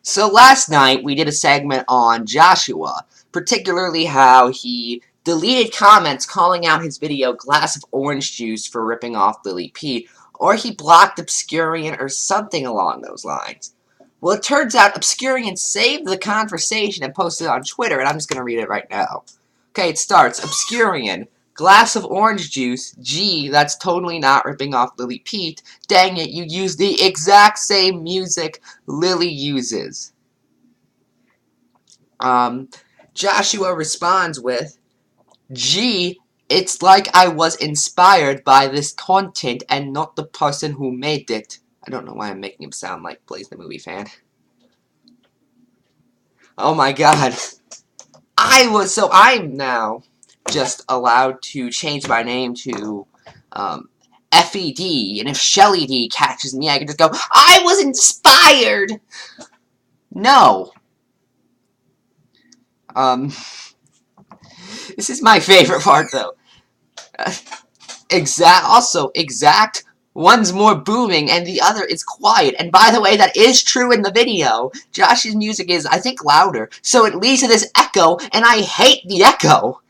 So last night we did a segment on Joshua, particularly how he deleted comments calling out his video Glass of Orange Juice for ripping off Lily Peet, or he blocked Obscurian or something along those lines. Well, it turns out Obscurian saved the conversation and posted it on Twitter, and I'm just going to read it right now. Okay, it starts, Obscurian, glass of orange juice, gee, that's totally not ripping off Lily Peet. Dang it, you use the exact same music Lily uses. Joshua responds with, gee, it's like I was inspired by this content and not the person who made it. I don't know why I'm making him sound like Blaze the Movie fan. Oh my god. I'm now just allowed to change my name to, FED, and if Shelly D catches me, I can just go, I was inspired! No. This is my favorite part, though. Exact, one's more booming and the other is quiet. And by the way, that is true in the video. Josh's music is, I think, louder, so it leads to this echo, and I hate the echo.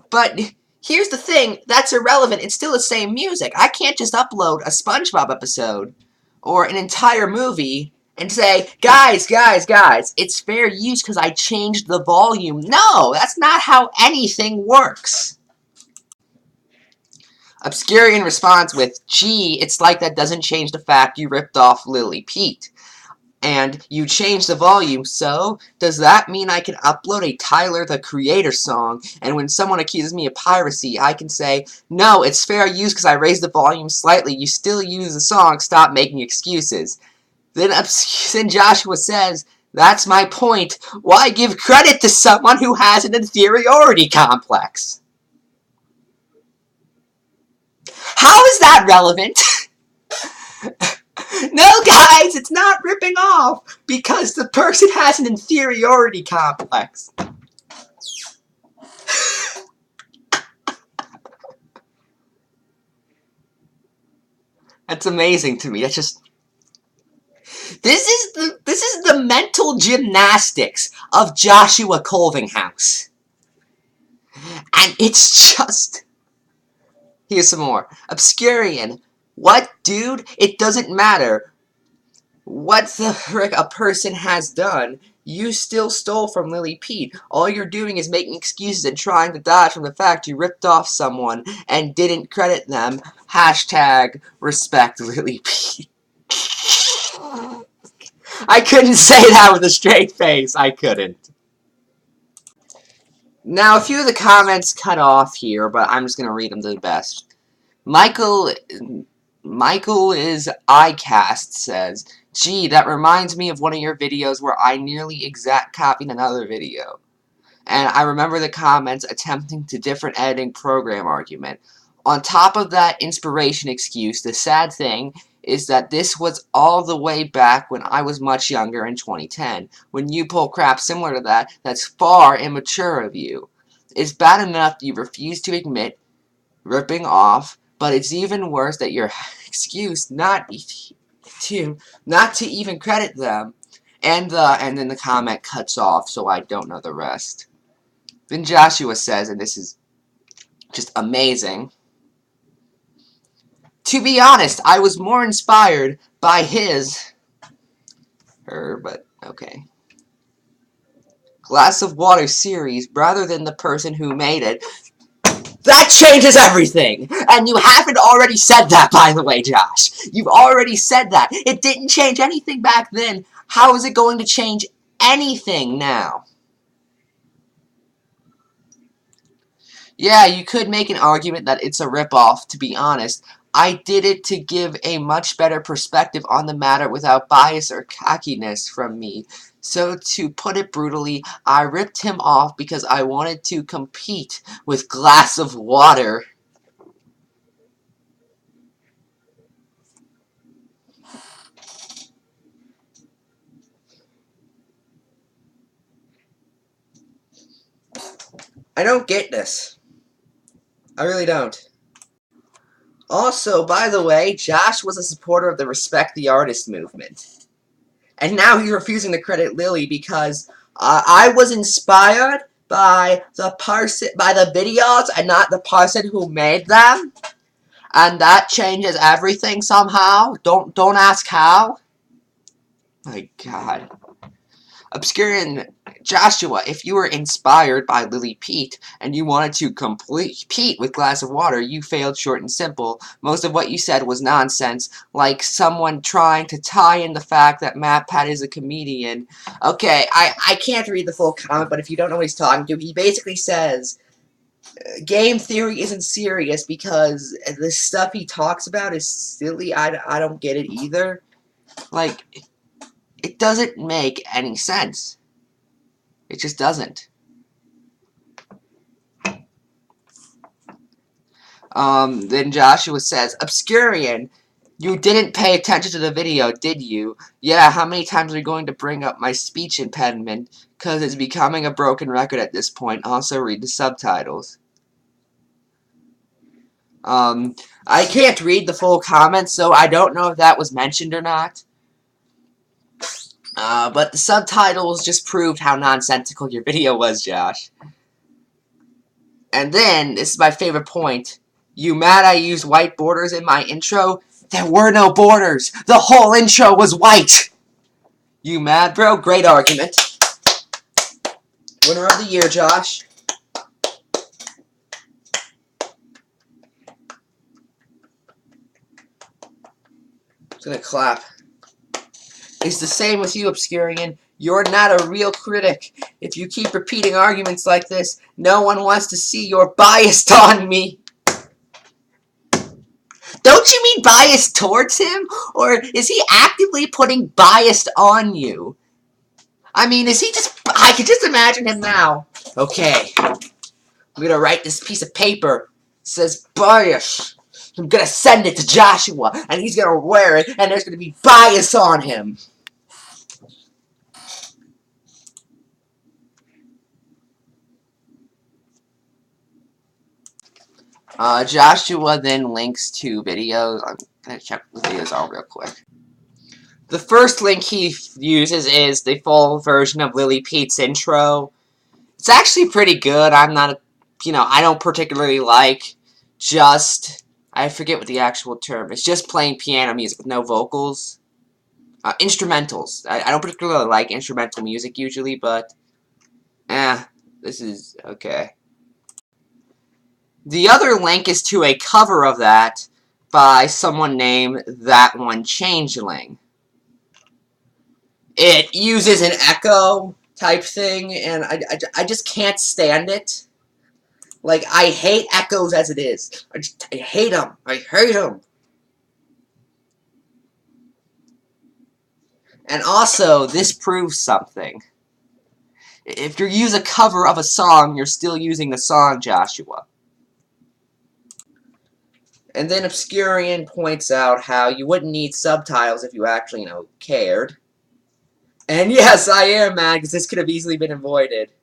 But here's the thing, that's irrelevant. It's still the same music. I can't just upload a SpongeBob episode or an entire movie and say, guys, it's fair use because I changed the volume. No, that's not how anything works. Obscurian responds with, gee, it's like that doesn't change the fact you ripped off Lily Peet. And you changed the volume, so does that mean I can upload a Tyler the Creator song, and when someone accuses me of piracy, I can say, no, it's fair use because I raised the volume slightly, you still use the song, stop making excuses. Then Joshua says, that's my point, why give credit to someone who has an inferiority complex? How is that relevant? No, guys, it's not ripping off because the person has an inferiority complex. That's amazing to me. That's just this is the mental gymnastics of Joshua Colvinghouse. And it's just here's some more. Obscurian. What, dude? It doesn't matter what the frick a person has done. You still stole from Lily Peet. All you're doing is making excuses and trying to dodge from the fact you ripped off someone and didn't credit them. Hashtag respect Lily Peet. I couldn't say that with a straight face. I couldn't. Now, a few of the comments cut off here, but I'm just going to read them to the best. Michael is iCast says, gee, that reminds me of one of your videos where I nearly exact copied another video. And I remember the comments attempting to different editing program argument. On top of that inspiration excuse, the sad thing is that this was all the way back when I was much younger in 2010. When you pull crap similar to that, that's far immature of you. It's bad enough you refuse to admit ripping off, but it's even worse that your excuse not to even credit them. And then the comment cuts off, so I don't know the rest. Then Joshua says, and this is just amazing, to be honest, I was more inspired by but okay, Glass of Water series rather than the person who made it. That changes everything! And you haven't already said that, by the way, Josh. You've already said that. It didn't change anything back then. How is it going to change anything now? Yeah, you could make an argument that it's a ripoff, to be honest. I did it to give a much better perspective on the matter without bias or cockiness from me. So, to put it brutally, I ripped him off because I wanted to compete with Glass of Water. I don't get this. I really don't. Also, by the way, Josh was a supporter of the Respect the Artist movement. And now he's refusing to credit Lily because I was inspired by the videos and not the person who made them. And that changes everything somehow. Don't ask how. My God. Obscurian Joshua, if you were inspired by Lily Peet and you wanted to complete Pete with glass of water, you failed short and simple. Most of what you said was nonsense, like someone trying to tie in the fact that MatPat is a comedian. Okay, I can't read the full comment, but if you don't know what he's talking to, he basically says game theory isn't serious because the stuff he talks about is silly. I don't get it either. Like, it doesn't make any sense. It just doesn't. Then Joshua says, Obscurian, you didn't pay attention to the video, did you? Yeah, how many times are you going to bring up my speech impediment? Because it's becoming a broken record at this point. Also read the subtitles. I can't read the full comments, so I don't know if that was mentioned or not. But the subtitles just proved how nonsensical your video was, Josh. And then, this is my favorite point. You mad I used white borders in my intro? There were no borders! The whole intro was white! You mad, bro? Great argument. Winner of the year, Josh. Just gonna clap. It's the same with you, Obscurian. You're not a real critic. If you keep repeating arguments like this, no one wants to see you're biased on me. Don't you mean biased towards him? Or is he actively putting biased on you? I mean, is he just... I can just imagine him now. Okay. I'm gonna write this piece of paper. It says bias. I'm gonna send it to Joshua, and he's gonna wear it, and there's gonna be bias on him. Joshua then links to videos. I'm gonna check the videos out real quick. The first link he uses is the full version of Lily Peet's intro. It's actually pretty good. I'm not, I don't particularly like just, I forget what the actual term is, just playing piano music with no vocals. Instrumentals. I don't particularly like instrumental music usually, but, this is okay. The other link is to a cover of that by someone named That One Changeling. It uses an echo type thing, and I just can't stand it. Like, I hate echoes as it is. I hate them. I hate them. And also, this proves something. If you use a cover of a song, you're still using the song, Joshua. And then Obscurian points out how you wouldn't need subtitles if you actually, cared. And yes, I am mad, because this could have easily been avoided.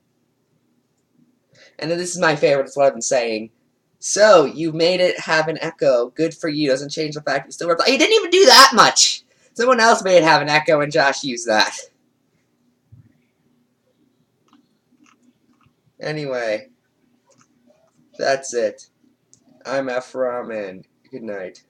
And then this is my favorite, it's what I've been saying. So, you made it have an echo. Good for you. Doesn't change the fact you still reply. He didn't even do that much! Someone else made it have an echo, and Josh used that. Anyway, that's it. I'm Ephrom, and good night.